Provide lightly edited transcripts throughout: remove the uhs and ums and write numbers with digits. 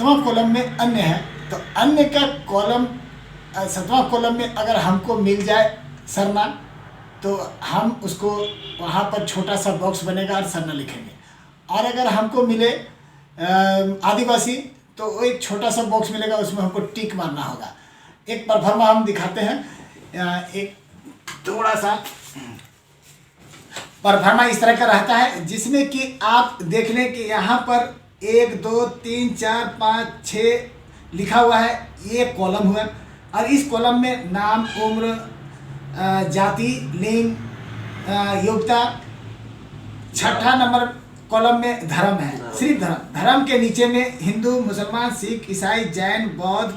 7वां column में अन्य है, तो अन्य का कॉलम 7वां कॉलम में अगर हमको मिल जाए सरना, तो हम उसको वहाँ पर छोटा सा बॉक्स बनेगा और सरना लिखेंगे। और अगर हमको मिले आदिवासी, तो वो एक छोटा सा बॉक्स मिलेगा, उसमें हमको टिक मारना होगा। एक परफॉर्मा हम दिखाते हैं, एक थोड़ा सा परफॉर्मा इस तरह का रहता है, जिसमें कि आप देख लें कि यहाँ पर 1 2 3 4 5 6 लिखा हुआ है, ये कॉलम हुआ। और इस कॉलम में नाम, उम्र, जाति, लिंग, योग्यता। छठा नंबर कॉलम में धर्म है, सिर्फ धर्म। धर्म के नीचे में हिंदू, मुसलमान, सिख, ईसाई, जैन, बौद्ध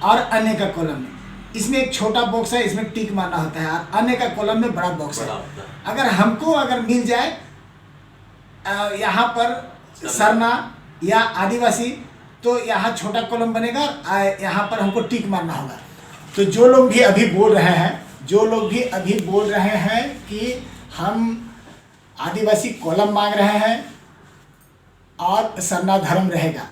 और अन्य का कॉलम है। इसमें एक छोटा बॉक्स है, इसमें टिक मारना होता है, और अन्य का कॉलम में बड़ा बॉक्स है। अगर हमको मिल जाए यहाँ पर सरना या आदिवासी, तो यहाँ छोटा कॉलम बनेगा, यहाँ पर हमको टिक मारना होगा। तो जो लोग भी अभी बोल रहे हैं कि हम आदिवासी कॉलम मांग रहे हैं और सरना धर्म रहेगा,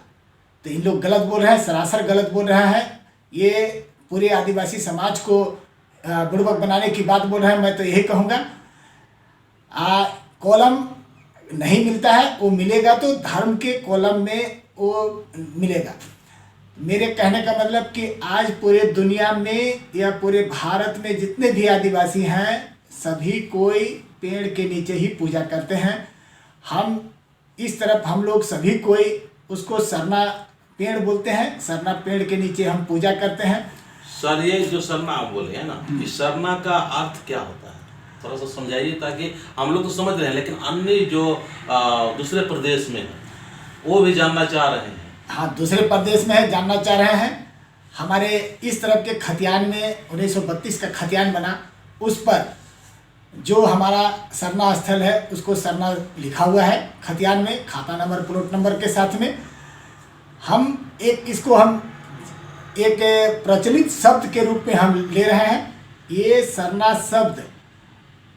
तो इन लोग गलत बोल रहे हैं, सरासर गलत बोल रहे हैं। ये पूरे आदिवासी समाज को बुड़बक बनाने की बात बोल रहे हैं। मैं तो यही कहूँगा, कॉलम नहीं मिलता है, वो मिलेगा तो धर्म के कॉलम में वो मिलेगा। मेरे कहने का मतलब कि आज पूरे दुनिया में या पूरे भारत में जितने भी आदिवासी हैं, सभी कोई पेड़ के नीचे ही पूजा करते हैं। हम इस तरफ हम लोग सभी कोई उसको सरना पेड़ बोलते हैं, सरना पेड़ के नीचे हम पूजा करते हैं। सर, ये जो सरना आप बोले हैं ना, इस सरना का अर्थ क्या होता है, थोड़ा सा समझाइए, ताकि हम लोग तो समझ रहे हैं, लेकिन अन्य जो दूसरे प्रदेश में है वो भी जानना चाह रहे हैं। हाँ, दूसरे प्रदेश में है, जानना चाह रहे हैं। हमारे इस तरफ के खतियान में 1932 का खतियान बना, उस पर जो हमारा सरना स्थल है उसको सरना लिखा हुआ है खतियान में, खाता नंबर, प्लॉट नंबर के साथ में। हम इसको एक प्रचलित शब्द के रूप में हम ले रहे हैं। ये सरना शब्द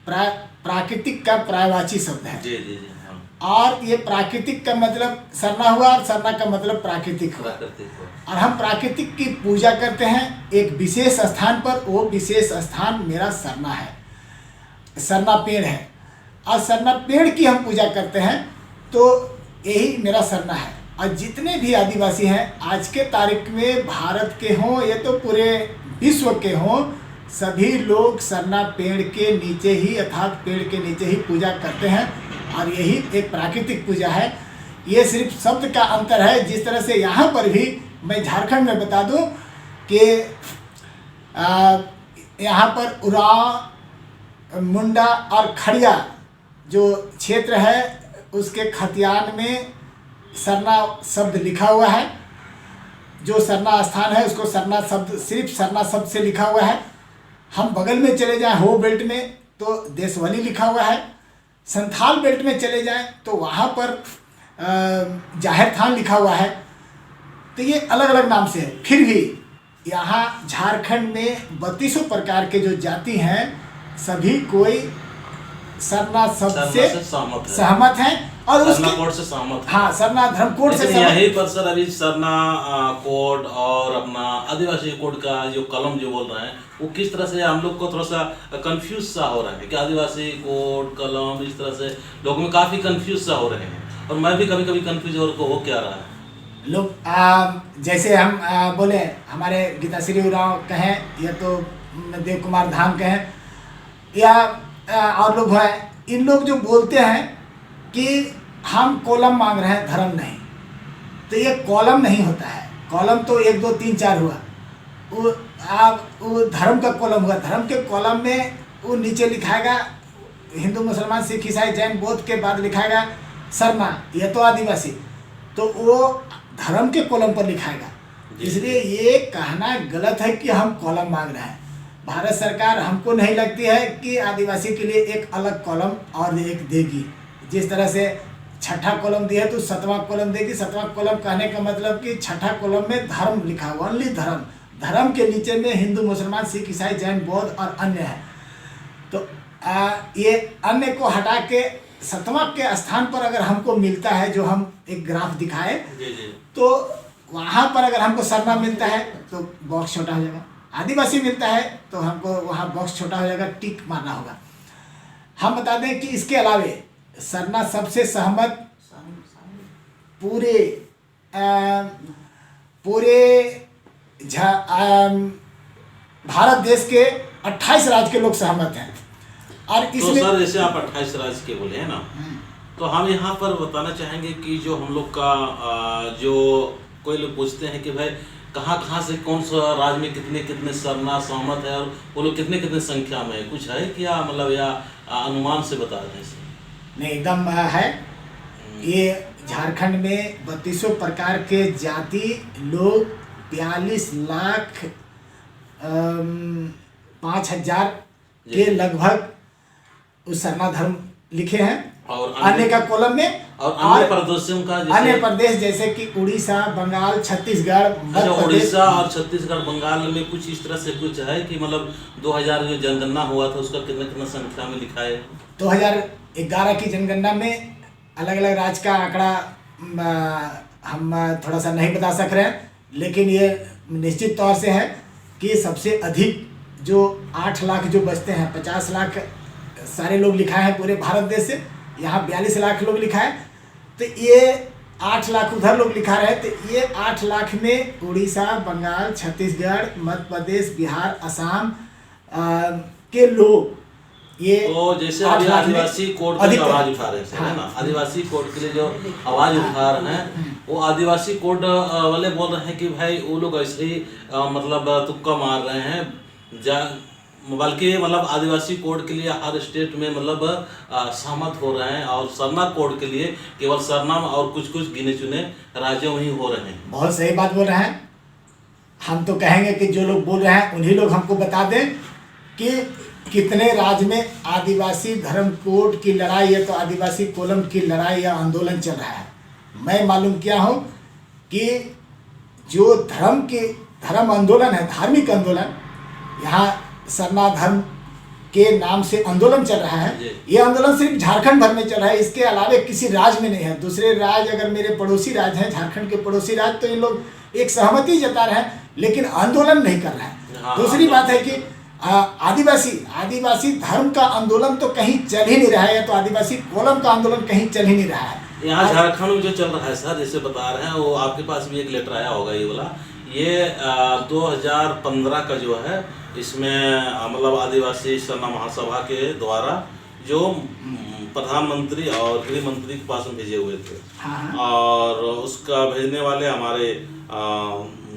प्राकृतिक का पर्यायवाची शब्द है। जी जी जी, हाँ। और ये प्राकृतिक का मतलब सरना हुआ, और सरना का मतलब प्राकृतिक हुआ। और हम प्राकृतिक की पूजा करते हैं एक विशेष स्थान पर, वो विशेष स्थान मेरा सरना है, सरना पेड़ है। और सरना पेड़ की हम पूजा करते हैं, तो यही मेरा सरना है। और जितने भी आदिवासी हैं आज के तारीख में, भारत के हों या तो पूरे विश्व के हों, सभी लोग सरना पेड़ के नीचे ही, अर्थात पेड़ के नीचे ही पूजा करते हैं। और यही एक प्राकृतिक पूजा है। ये सिर्फ शब्द का अंतर है। जिस तरह से यहाँ पर भी मैं झारखंड में बता दूं कि यहाँ पर उरांव, मुंडा और खड़िया जो क्षेत्र है, उसके खतियान में सरना शब्द लिखा हुआ है। जो सरना स्थान है उसको सरना शब्द, सिर्फ सरना शब्द से लिखा हुआ है। हम बगल में चले जाएं हो बेल्ट में, तो देशवली लिखा हुआ है। संथाल बेल्ट में चले जाएं तो वहाँ पर जाहिर थान लिखा हुआ है। तो ये अलग अलग नाम से है। फिर भी यहाँ झारखंड में 32 प्रकार के जो जाति हैं, सभी कोई सरना शब्द से सहमत हैं और सरना कोड से सहमत है। हाँ, सरना धर्म कोड से सहमत। यहीं पर सर अभी सरना कोड और अपना आदिवासी कोड का जो कलम जो बोल रहे हैं, वो किस तरह से हम लोग को थोड़ा सा कंफ्यूज सा हो रहा है कि आदिवासी कोड कलम, इस तरह से लोगों में काफ़ी कंफ्यूज सा हो रहे हैं। और मैं भी कभी कभी कंफ्यूज हो क्या रहा है। लोग जैसे हम बोले, हमारे गीताश्री उरांव कहें या तो देव कुमार धाम कहें या और लोग हैं, इन लोग जो बोलते हैं कि हम कॉलम मांग रहे हैं, धर्म नहीं। तो ये कॉलम नहीं होता है। कॉलम तो 1 2 3 4 हुआ, वो धर्म का कॉलम हुआ। धर्म के कॉलम में वो नीचे लिखाएगा हिंदू, मुसलमान, सिख, ईसाई, जैन, बौद्ध के बाद लिखाएगा सरना, यह तो आदिवासी, तो वो धर्म के कॉलम पर लिखाएगा। इसलिए ये कहना गलत है कि हम कॉलम मांग रहे हैं। भारत सरकार हमको नहीं लगती है कि आदिवासी के लिए एक अलग कॉलम और एक देगी। जिस तरह से छठा कॉलम दिया है तो 7वां कॉलम देगी। 7वां कॉलम कहने का मतलब कि छठा कॉलम में धर्म लिखा हुआ, ओनली धर्म। धर्म के नीचे में हिंदू, मुसलमान, सिख, ईसाई, जैन, बौद्ध और अन्य है। तो ये अन्य को हटा के 7वां के स्थान पर अगर हमको मिलता है, जो हम एक ग्राफ दिखाए, तो वहाँ पर अगर हमको सरना मिलता है तो बॉक्स छोटा हो जाएगा, आदिवासी मिलता है तो हमको वहाँ बॉक्स छोटा हो जाएगा, टिक मारना होगा। हम बता दें कि इसके अलावे सरना सबसे सहमत पूरे भारत देश के 28 राज्य के लोग सहमत हैं। और तो इसमें सर जैसे आप 28 राज्य के बोले हैं ना, तो हम यहाँ पर बताना चाहेंगे कि जो हम लोग का जो कोई लोग पूछते हैं कि भाई कहाँ से कौन सा राज्य में कितने कितने सरना सहमत है और वो लोग कितने कितने संख्या में है, कुछ है क्या मतलब, या अनुमान से बता रहे हैं सर? नहीं, एकदम है। ये झारखंड में 3200 प्रकार के जाति लोग 42 लाख 5,000 के लगभग उस सरना धर्म लिखे हैं। और अन्य का कॉलम में और अन्य प्रदेशों का अन्य प्रदेश जैसे कि उड़ीसा, बंगाल, छत्तीसगढ़, अच्छा, उड़ीसा और छत्तीसगढ़ बंगाल में कुछ इस तरह से कुछ है कि मतलब 2000 जो जनगणना हुआ था उसका कितना कितना संख्या में लिखा है? 2011 की जनगणना में अलग अलग राज्य का आंकड़ा हम थोड़ा सा नहीं बता सक रहे हैं, लेकिन ये निश्चित तौर से है कि सबसे अधिक जो 8 लाख जो बचते हैं, 50 लाख सारे लोग लिखा है पूरे भारत देश से, यहाँ 42 लाख लोग लिखा है, तो ये 8 लाख उधर लोग लिखा रहे, तो ये 8 लाख में उड़ीसा, बंगाल, छत्तीसगढ़, मध्य प्रदेश, बिहार, असम के लोग ये तो जैसे अभी आदिवासी कोड की जो आवाज उठा रहे हैं ना, आदिवासी कोड के लिए जो आवाज उठा रहे हैं वो आदिवासी कोड वाले बोल रहे हैं कि भाई वो लोग ऐसे ही मतलब तुक्का मार रहे हैं, बल्कि मतलब आदिवासी कोड के लिए हर स्टेट में मतलब सहमत हो रहे हैं और सरना कोड के लिए केवल सरना और कुछ कुछ गिने चुने राज्यों में ही हो रहे हैं। बहुत सही बात बोल रहे हैं। हम तो कहेंगे कि जो लोग बोल रहे हैं उन्हीं लोग हमको बता दें कि कितने राज्य में आदिवासी धर्म कोड की लड़ाई है, तो आदिवासी कोलम की लड़ाई या आंदोलन चल रहा है। मैं मालूम किया हूँ कि जो धर्म आंदोलन है, धार्मिक आंदोलन, यहाँ सरना धर्म के नाम से आंदोलन चल रहा है। ये आंदोलन सिर्फ झारखंड भर में चल रहा है, इसके अलावे किसी राज्य में नहीं है। दूसरे राज्य, अगर मेरे पड़ोसी राज्य हैं, झारखंड के पड़ोसी राज्य, तो ये लोग एक सहमति जता रहे हैं लेकिन आंदोलन नहीं कर रहे हैं। दूसरी बात है कि आदिवासी धर्म का आंदोलन तो कहीं चल ही नहीं रहा है, या तो आदिवासी कोलम का आंदोलन कहीं चल ही नहीं रहा है। यहाँ झारखंड में जो चल रहा है सर, जैसे बता रहे हैं, वो आपके पास भी एक लेटर आया होगा ये वाला, ये 2015 का जो है, इसमें मतलब आदिवासी सरना महासभा के द्वारा जो प्रधानमंत्री और गृह मंत्री के पास में भेजे हुए थे। हाँ। और उसका भेजने वाले हमारे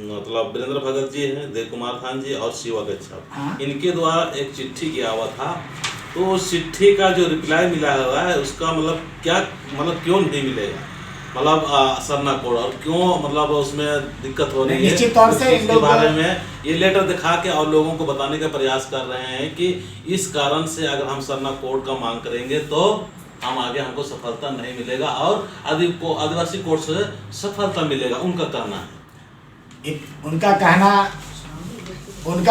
मतलब वीरेंद्र भगत जी हैं, देव कुमार थान जी और शिवा गच्छा, हाँ। इनके द्वारा एक चिट्ठी किया हुआ था। तो उस चिट्ठी का जो रिप्लाई मिला हुआ है उसका मतलब क्या, मतलब क्यों नहीं मिलेगा, मतलब सरना कोड, और क्यों मतलब उसमें दिक्कत हो रही है, निश्चित तौर से इसके बारे में ये लेटर दिखा के और लोगों को बताने का प्रयास कर रहे हैं कि इस कारण से अगर हम सरना कोड का मांग करेंगे तो हम आगे हमको सफलता नहीं मिलेगा और आदिवासी कोड से सफलता मिलेगा, उनका कहना है। उनका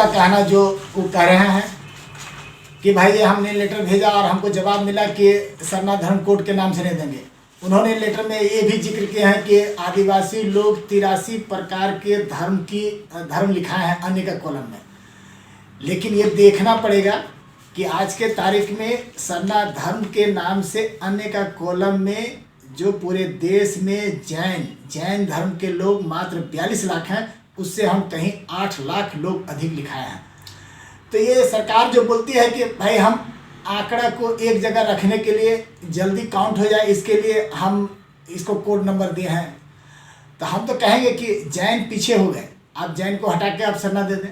कहना जो वो कह रहे हैं कि भाई ये हमने लेटर भेजा और हमको जवाब मिला कि सरना धर्म कोड के नाम से नहीं देंगे। उन्होंने लेटर में ये भी जिक्र किया है कि आदिवासी लोग 83 प्रकार के धर्म लिखाए हैं अन्य का कॉलम में। लेकिन ये देखना पड़ेगा कि आज के तारीख में सरना धर्म के नाम से अन्य का कॉलम में जो पूरे देश में जैन धर्म के लोग मात्र 42 लाख हैं, उससे हम कहीं 8 लाख लोग अधिक लिखाए हैं। तो ये सरकार जो बोलती है कि भाई हम आंकड़ा को एक जगह रखने के लिए जल्दी काउंट हो जाए, इसके लिए हम इसको कोड नंबर दिए हैं, तो हम तो कहेंगे कि जैन पीछे हो गए, आप जैन को हटा के आप सरना दे दें।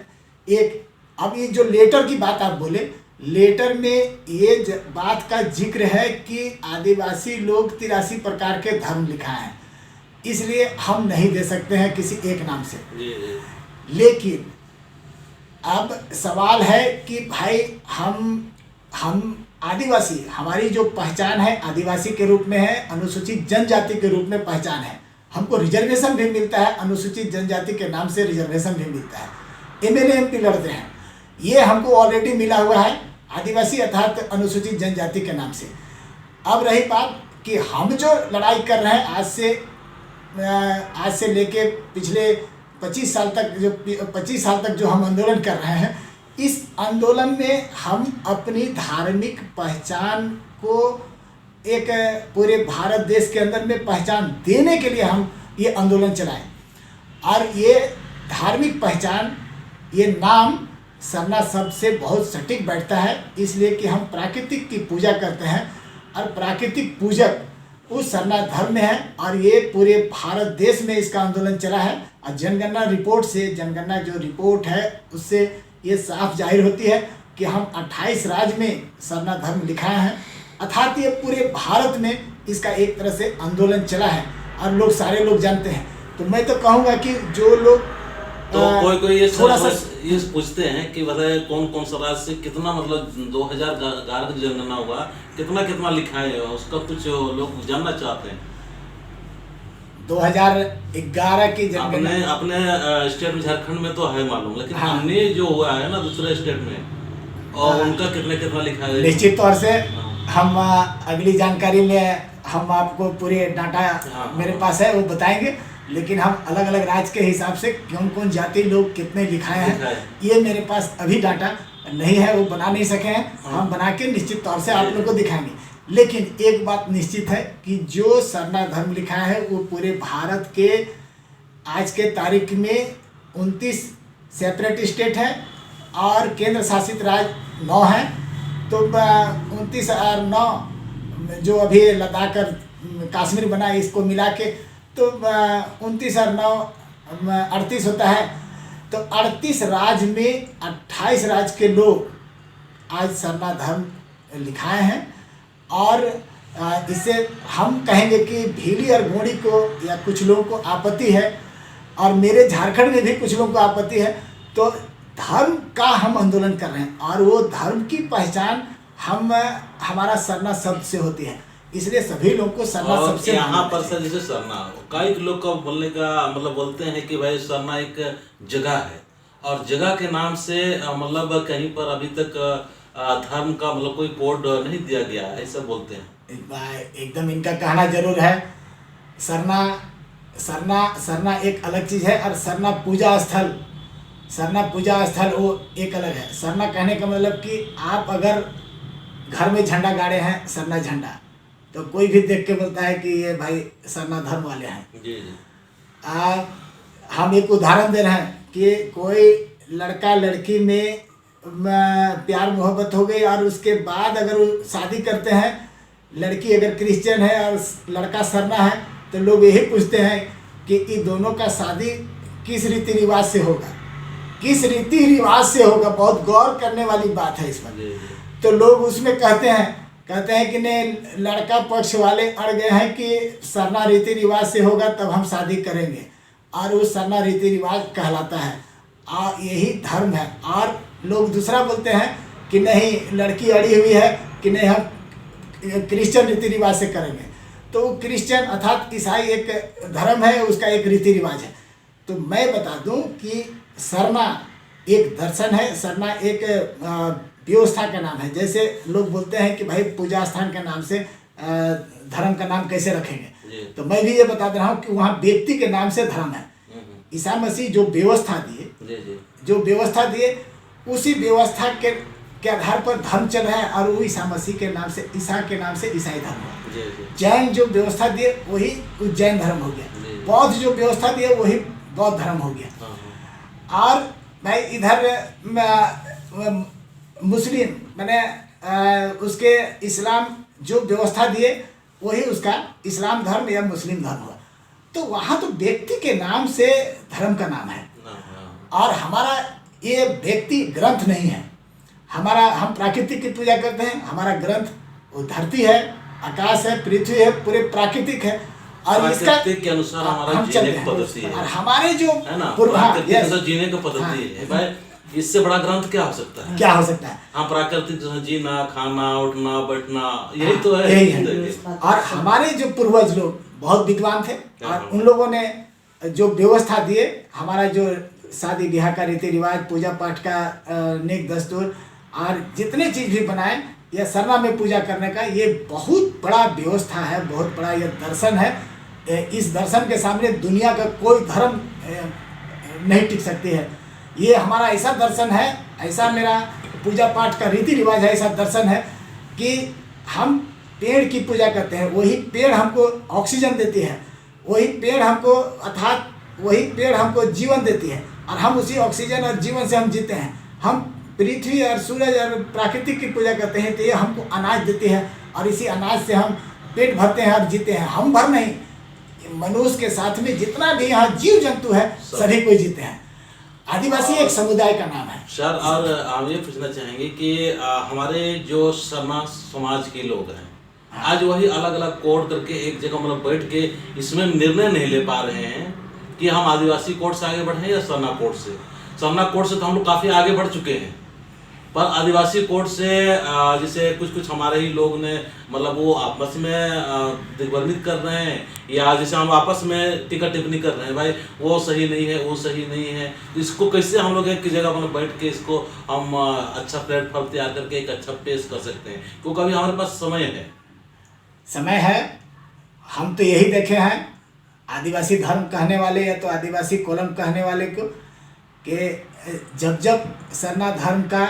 अब ये जो लेटर की बात आप बोले, लेटर में ये बात का जिक्र है कि आदिवासी लोग 83 प्रकार के धर्म लिखा है, इसलिए हम नहीं दे सकते हैं किसी एक नाम से। लेकिन अब सवाल है कि भाई हम आदिवासी, हमारी जो पहचान है आदिवासी के रूप में है, अनुसूचित जनजाति के रूप में पहचान है। हमको रिजर्वेशन भी मिलता है, अनुसूचित जनजाति के नाम से रिजर्वेशन भी मिलता है, एमएलए एमपी लड़ते हैं, ये हमको ऑलरेडी मिला हुआ है आदिवासी अर्थात अनुसूचित जनजाति के नाम से। अब रही बात कि हम जो लड़ाई कर रहे हैं आज से आज से लेके पिछले 25 साल तक 25 साल तक जो हम आंदोलन कर रहे हैं, इस आंदोलन में हम अपनी धार्मिक पहचान को एक पूरे भारत देश के अंदर में पहचान देने के लिए हम ये आंदोलन चलाएं। और ये धार्मिक पहचान, ये नाम सरना शब्द से बहुत सटीक बैठता है, इसलिए कि हम प्राकृतिक की पूजा करते हैं और प्राकृतिक पूजक उस सरना धर्म में है। और ये पूरे भारत देश में इसका आंदोलन चला है। और जनगणना रिपोर्ट से, जनगणना जो रिपोर्ट है उससे ये साफ जाहिर होती है कि हम 28 राज्य में सरना धर्म लिखाए हैं, अर्थात ये पूरे भारत में इसका एक तरह से आंदोलन चला है और लोग सारे लोग जानते हैं। तो मैं तो कहूँगा कि जो लोग तो कोई ये थोड़ा सा ये पूछते हैं कि बताए कौन कौन सा राज्य से कितना, मतलब 2011 का जनगणना हुआ, कितना लिखा है, उसका कुछ लोग जानना चाहते हैं। 2011 की जनगणना अपने स्टेट में, झारखंड में तो है मालूम, लेकिन हाँ। हमने जो हुआ है ना दूसरे स्टेट में, और उनका कितना लिखा है। निश्चित तौर से हाँ। हम अगली जानकारी में हम आपको पूरे डाटा हाँ। मेरे पास है वो बताएंगे, लेकिन हम अलग अलग राज्य के हिसाब से कौन कौन जाति लोग कितने लिखाए हैं ये मेरे पास अभी डाटा नहीं है, वो बना नहीं सके हैं। हाँ। हम बना के निश्चित तौर से आप लोग को दिखाएंगे। लेकिन एक बात निश्चित है कि जो सरना धर्म लिखा है वो पूरे भारत के आज के तारीख में 29 सेपरेट स्टेट है और केंद्र शासित राज्य 9 है। तो 29 और 9 जो अभी लद्दाख और कश्मीर बना, इसको मिला के तो 29 और 9 38 होता है। तो 38 राज्य में 28 राज्य के लोग आज सरना धर्म लिखाए हैं। और इससे हम कहेंगे कि भीली और गोंडी को या कुछ लोगों को आपत्ति है, और मेरे झारखंड में भी कुछ लोगों को आपत्ति है। तो धर्म का हम आंदोलन कर रहे हैं और वो धर्म की पहचान हमारा सरना शब्द से होती है, इसलिए सभी लोगों को सरना शब्द से यहाँ पर सर जैसे सरना, कई लोग का बोलने का मतलब बोलते हैं कि भाई सरना एक जगह है और जगह के नाम से मतलब कहीं पर अभी तक धर्म का मतलब कोई कोड नहीं दिया गया है, ऐसा बोलते हैं। एकदम इनका कहना जरूर है। सरना एक अलग चीज है और सरना पूजा स्थल वो एक अलग है। सरना कहने का मतलब कि आप अगर घर में झंडा गाड़े हैं, सरना झंडा, तो कोई भी देख के बोलता है कि ये भाई सरना धर्म वाले हैं। जी जी। हम एक उदाहरण दे रहे हैं कि कोई लड़का लड़की में प्यार मोहब्बत हो गई और उसके बाद अगर वो शादी करते हैं, लड़की अगर क्रिश्चियन है और लड़का सरना है, तो लोग यही पूछते हैं कि इन दोनों का शादी किस रीति रिवाज से होगा, किस रीति रिवाज से होगा। बहुत गौर करने वाली बात है इस पर। तो लोग उसमें कहते हैं कि नहीं, लड़का पक्ष वाले अड़ गए हैं कि सरना रीति रिवाज से होगा तब हम शादी करेंगे, और वो सरना रीति रिवाज कहलाता है और यही धर्म है। और लोग दूसरा बोलते हैं कि नहीं, लड़की अड़ी हुई है कि नहीं, हम क्रिश्चियन रीति रिवाज से करेंगे। तो क्रिश्चियन अर्थात ईसाई एक धर्म है, उसका एक रीति रिवाज है। तो मैं बता दूं कि सरना एक दर्शन है, सरना एक व्यवस्था का नाम है। जैसे लोग बोलते हैं कि भाई पूजा स्थान के नाम से धर्म का नाम कैसे रखेंगे, तो मैं भी ये बता दे रहा हूँ कि वहाँ व्यक्ति के नाम से धर्म है। ईसा मसीह जो व्यवस्था दिए उसी व्यवस्था के आधार पर धर्म चल रहा है, और वो ईसा मसीह के नाम से, ईसा के नाम से ईसाई धर्म है। जैन जो व्यवस्था दिए वही जैन धर्म हो गया, बौद्ध जो व्यवस्था दिए वही बौद्ध धर्म हो गया। और भाई इधर मुस्लिम मैंने उसके इस्लाम जो व्यवस्था दिए वही उसका इस्लाम धर्म या मुस्लिम धर्म हुआ। तो वहाँ तो व्यक्ति के नाम से धर्म का नाम है। और हमारा ये व्यक्ति ग्रंथ नहीं है, हम प्राकृतिक की पूजा करते हैं। हमारा ग्रंथ वो धरती है, आकाश है, पृथ्वी है, पूरे प्राकृतिक है, और इसका के अनुसार हमारा जीने की पद्धति है। और हमारे जो है ना, पूर्वज जीने की पद्धति है भाई, इससे बड़ा ग्रंथ क्या हो सकता है? क्या हो सकता है? हाँ, प्राकृतिक जीना, खाना, उठना, बैठना, यही तो है। यही है। और हमारे जो पूर्वज लोग बहुत विद्वान थे, और उन लोगों ने जो व्यवस्था दिए, हमारा जो शादी ब्याह का रीति रिवाज, पूजा पाठ का नेक दस्तूर और जितने चीज भी बनाए, यह सरना में पूजा करने का ये बहुत बड़ा व्यवस्था है, बहुत बड़ा यह दर्शन है। इस दर्शन के सामने दुनिया का कोई धर्म नहीं टिक सकती है। ये हमारा ऐसा दर्शन है, ऐसा मेरा पूजा पाठ का रीति रिवाज है, ऐसा दर्शन है कि हम पेड़ की पूजा करते हैं, वही पेड़ हमको ऑक्सीजन देती है, वही पेड़ हमको अर्थात वही पेड़ हमको जीवन देती है, और हम उसी ऑक्सीजन और जीवन से हम जीते हैं। हम पृथ्वी और सूरज और प्राकृतिक की पूजा करते हैं, तो ये हमको अनाज देती है, और इसी अनाज से हम पेट भरते हैं और जीते हैं। हम भर नहीं, मनुष्य के साथ में जितना भी यहाँ जीव जंतु है सभी कोई जीते हैं। आदिवासी एक समुदाय का नाम है सर। और हम ये पूछना चाहेंगे कि हमारे जो शर्मा समाज के लोग हैं, आज वही अलग अलग कोड करके एक जगह मतलब बैठ के इसमें निर्णय नहीं ले पा रहे हैं कि हम आदिवासी कोड से आगे बढ़ें या सरना कोड से। सरना कोड से तो हम लोग काफ़ी आगे बढ़ चुके हैं, पर आदिवासी कोड से जैसे कुछ हमारे ही लोग ने मतलब वो आपस में दिग्भ्रमित कर रहे हैं, या जैसे हम आपस में टिक्का टिप्पणी कर रहे हैं, भाई वो सही नहीं है, वो सही नहीं है। तो इसको कैसे हम लोग एक जगह मतलब बैठ के इसको हम अच्छा प्लेटफॉर्म तैयार करके एक अच्छा पेश कर सकते हैं, क्योंकि अभी हमारे पास समय है। हम तो यही देखे हैं, आदिवासी धर्म कहने वाले या तो आदिवासी कोलम कहने वाले को, कि जब सरना धर्म का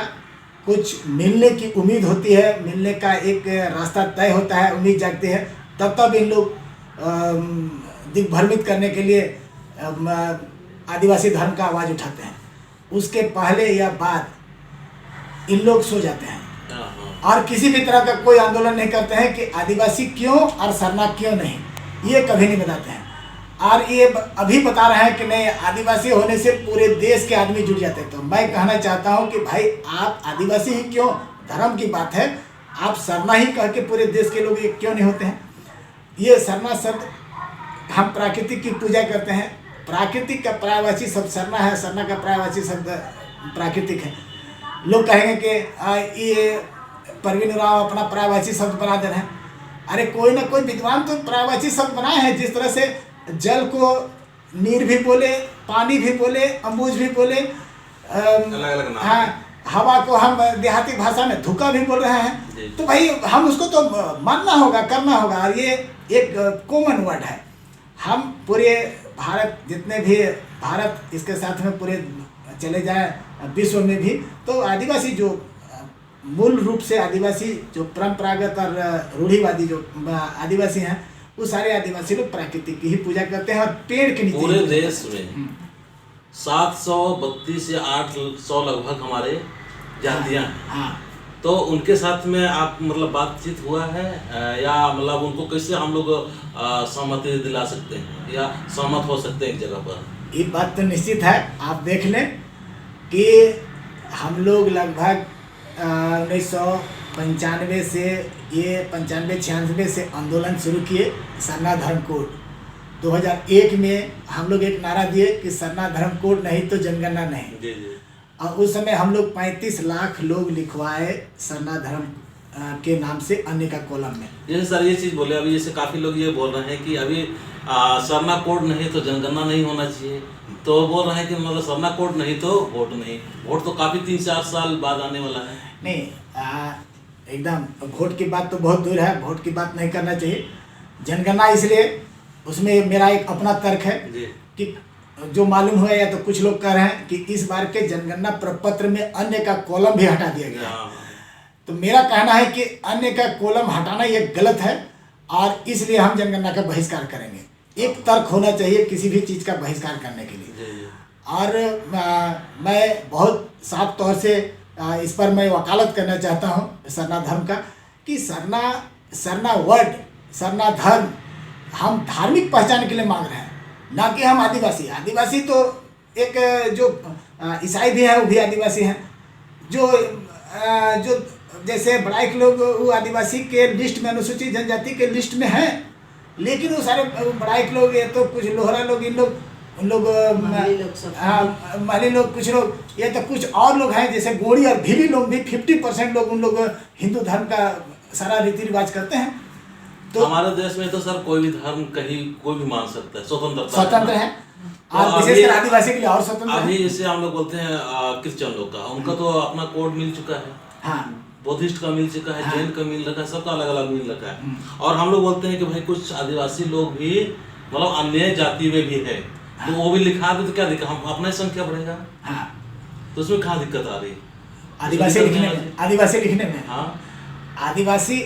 कुछ मिलने की उम्मीद होती है, मिलने का एक रास्ता तय होता है, उम्मीद जागती है, तब इन लोग दिग्भ्रमित करने के लिए आदिवासी धर्म का आवाज़ उठाते हैं। उसके पहले या बाद इन लोग सो जाते हैं और किसी भी तरह का कोई आंदोलन नहीं करते हैं कि आदिवासी क्यों और सरना क्यों नहीं, ये कभी नहीं बताते हैं। और ये अभी बता रहे हैं कि नहीं, आदिवासी होने से पूरे देश के आदमी जुड़ जाते हैं। तो मैं कहना चाहता हूं कि भाई आप आदिवासी ही क्यों, धर्म की बात है, आप सरना ही कह के पूरे देश के लोग ये क्यों नहीं होते हैं। ये सरना शब्द, हम प्राकृतिक की पूजा करते हैं, प्राकृतिक का पर्यायवाची शब्द सरना है, सरना का पर्यायवाची शब्द प्राकृतिक है। लोग कहेंगे कि ये परवीन राव अपना पर्यायवाची शब्द बना दे रहे हैं। अरे कोई ना कोई विद्वान तो पर्यायवाची शब्द बनाए हैं। जिस तरह से जल को नीर भी बोले, पानी भी बोले, अम्बुज भी बोले, अलग-अलग नाम। हाँ, हवा को हम देहाती भाषा में धुका भी बोल रहे हैं। तो भाई हम उसको तो मानना होगा, करना होगा, और ये एक कॉमन वर्ड है। हम पूरे भारत, जितने भी भारत इसके साथ में पूरे चले जाए विश्व में भी, तो आदिवासी जो मूल रूप से आदिवासी जो परंपरागत और रूढ़िवादी जो आदिवासी हैं, वो सारे आदिवासी लोग प्राकृतिक की ही पूजा करते हैं और पेड़ के नीचे। पूरे देश में 732 या 800 लगभग हमारे जातियां हैं। हाँ। तो उनके साथ में आप मतलब बातचीत हुआ है, या मतलब उनको कैसे हम लोग सहमति दिला सकते हैं या सहमत हो सकते हैं एक जगह पर? ये बात तो निश्चित है। आप देख लें कि हम लोग लगभग 1995 से, ये 95-96 से आंदोलन शुरू किए सरना धर्म कोड। 2001 में हम लोग एक नारा दिए कि सरना धर्म कोड नहीं तो जनगणना नहीं। जी जी। और उस समय हम लोग 35 लाख लोग लिखवाए सरना धर्म के नाम से अन्य का कॉलम में। जैसे सर ये चीज़ बोले, अभी जैसे काफ़ी लोग ये बोल रहे हैं कि अभी सरना कोड नहीं तो जनगणना नहीं होना चाहिए, तो बोल रहे हैं कि मतलब सरना कोड नहीं तो वोट नहीं। वोट तो काफ़ी 3-4 साल बाद आने वाला है। नहीं, एकदम वोट की बात तो बहुत दूर है, वोट की बात नहीं करना चाहिए। जनगणना इसलिए, उसमें मेरा एक अपना तर्क है कि जो मालूम हुआ, या तो कुछ लोग कह रहे हैं कि इस बार के जनगणना प्रपत्र में अन्य का कॉलम भी हटा दिया गया है। तो मेरा कहना है कि अन्य का कॉलम हटाना ये गलत है, और इसलिए हम जनगणना का बहिष्कार करेंगे। एक तर्क होना चाहिए किसी भी चीज़ का बहिष्कार करने के लिए। और मैं बहुत साफ तौर से इस पर मैं वकालत करना चाहता हूँ सरना धर्म का, कि सरना वर्ड, सरना धर्म हम धार्मिक पहचान के लिए मांग रहे हैं, ना कि हम आदिवासी तो एक जो ईसाई भी हैं वो भी आदिवासी हैं, जो जैसे बड़ाइक लोग वो आदिवासी के लिस्ट में, अनुसूचित जनजाति के लिस्ट में हैं, लेकिन वो सारे बड़ाइक लोग, ये तो कुछ लोहरा लोग, उन लोग माली लोग, कुछ लोग, ये तो कुछ और लोग हैं जैसे गोड़ी और भीली लोग भी 50% लोग, उन लोग हिंदू धर्म का सारा रीति रिवाज करते हैं। तो हमारे देश में तो सर कोई भी धर्म कहीं कोई भी मान सकता है, स्वतंत्र है। और विशेषकर आदिवासी के लिए और स्वतंत्र है। अभी जैसे हम लोग बोलते हैं क्रिश्चियन लोग का, उनका तो अपना कोड मिल चुका है। हाँ। बुद्धिस्ट का मिल चुका है, जैन का मिल रखा है, सबका अलग अलग मिल रखा है। और हम लोग बोलते हैं कि भाई कुछ आदिवासी लोग भी मतलब अन्य जाति में भी है, तो वो भी लिखा दे तो क्या दिक्कत, हम अपना ही संख्या बढ़ेगा। हाँ, तो उसमें कहाँ दिक्कत आ रही है? आदिवासी लिखने में, आदिवासी लिखने में। हाँ, आदिवासी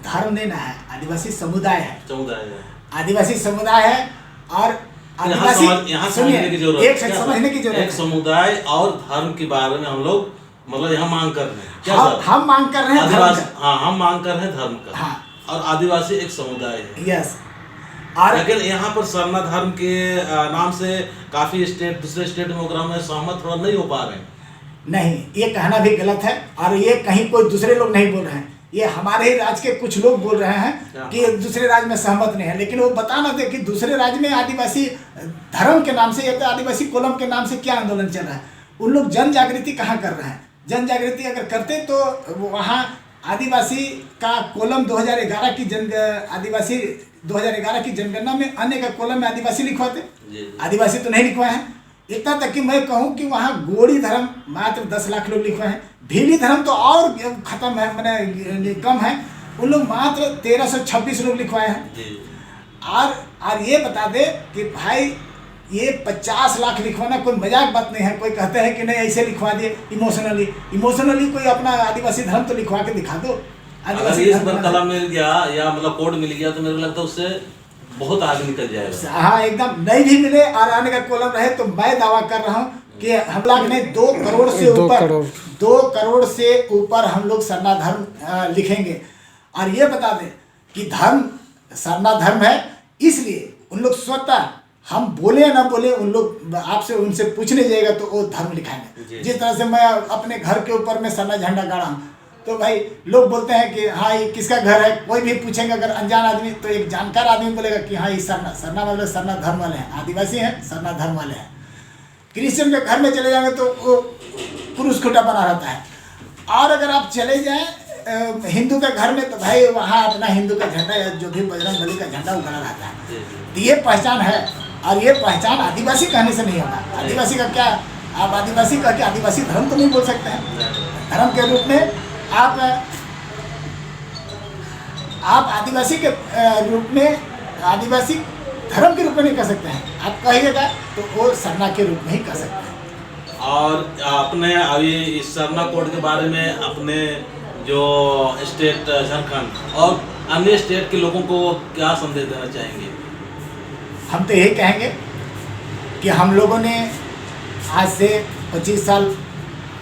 धर्म नहीं ना है, आदिवासी समुदाय है। समुदाय है। आदिवासी समुदाय है और यहाँ समझने की जरूरत एक समझने की जरूरत एक समुदाय और धर्म के बारे में हम लोग मतलब यहाँ मांग कर रहे हैं क्या सर? हम मांग कर रहे हैं धर्म आदिवासी, का। हाँ हम मांग कर रहे हैं धर्म का। हाँ। और आदिवासी एक समुदाय है। यस। और लेकिन यहाँ पर सरना धर्म के नाम से काफी स्टेट, दूसरे स्टेट में वगैरह में सहमत थोड़ा नहीं हो पा रहे हैं। नहीं, ये कहना भी गलत है और ये कहीं कोई दूसरे लोग नहीं बोल रहे हैं, ये हमारे ही राज्य के कुछ लोग बोल रहे हैं कि दूसरे राज्य में सहमत नहीं है। लेकिन वो बताना दे कि दूसरे राज्य में आदिवासी धर्म के नाम से या तो आदिवासी कोलम के नाम से क्या आंदोलन चल रहा है। उन लोग जन जागृति कहाँ कर रहे हैं? जन जागृति अगर करते तो वहाँ आदिवासी का कोलम 2011 की आदिवासी 2011 की जनगणना में अन्य का कोलम में आदिवासी लिखवाते। आदिवासी तो नहीं लिखवाए हैं। इतना तक कि मैं कहूँ कि वहाँ गोड़ी धर्म मात्र 10 लाख लोग लिखवाए हैं। भीली धर्म तो और खत्म है, मैंने कम है, उन लोग मात्र 1326 लोग लिखवाए हैं। और ये बता दे कि भाई ये 50 लाख लिखवाना कोई मजाक बात नहीं है। कोई कहते हैं कि नहीं ऐसे लिखवा दिए इमोशनली कोई अपना आदिवासी धर्म तो लिखवा के दिखा दो। अगर इस बार कलम मिल गया या मतलब कोड मिल गया तो मेरे को लगता है उससे बहुत आगे निकल जाएगा। हाँ एकदम, नहीं भी मिले और आने का कोलम रहे तो मैं दावा कर रहा हूँ कि हम लोग ने 2 करोड़ से ऊपर 2 करोड़ से ऊपर हम लोग सरना धर्म लिखेंगे। और ये बता दें कि धर्म सरना धर्म है, इसलिए उन लोग स्वतः हम बोले या ना बोले उन लोग आपसे उनसे पूछने जाएगा तो वो धर्म लिखाएंगे। जिस तरह से मैं अपने घर के ऊपर में सरना झंडा गाड़ा हूँ तो भाई लोग बोलते हैं कि हाँ ये किसका घर है, कोई भी पूछेंगे अगर अनजान आदमी तो एक जानकार आदमी बोलेगा कि हाँ ये सरना वाले सरना धर्म वाले हैं, आदिवासी हैं, सरना धर्म वाले हैं। क्रिश्चियन के घर में चले जाएंगे तो वो क्रूस खुटा बना रहता है। और अगर आप चले जाएं हिंदू के घर में तो भाई वहाँ अपना हिंदू का झंडा या जो भी बजरंग बली का झंडा उगड़ा रहता है। तो ये पहचान है और ये पहचान आदिवासी कहने से नहीं होगा। आदिवासी का क्या, आप आदिवासी कह के आदिवासी धर्म तो नहीं बोल सकते हैं। धर्म के रूप में आप आदिवासी के रूप में आदिवासी धर्म के रूप में नहीं कह सकते हैं। आप कहिएगा तो वो सरना के रूप में ही कह सकते हैं। और अपने अभी इस सरना कोड के बारे में अपने जो स्टेट झारखंड और अन्य स्टेट के लोगों को क्या संदेश देना चाहेंगे? हम तो यही कहेंगे कि हम लोगों ने आज से 25 साल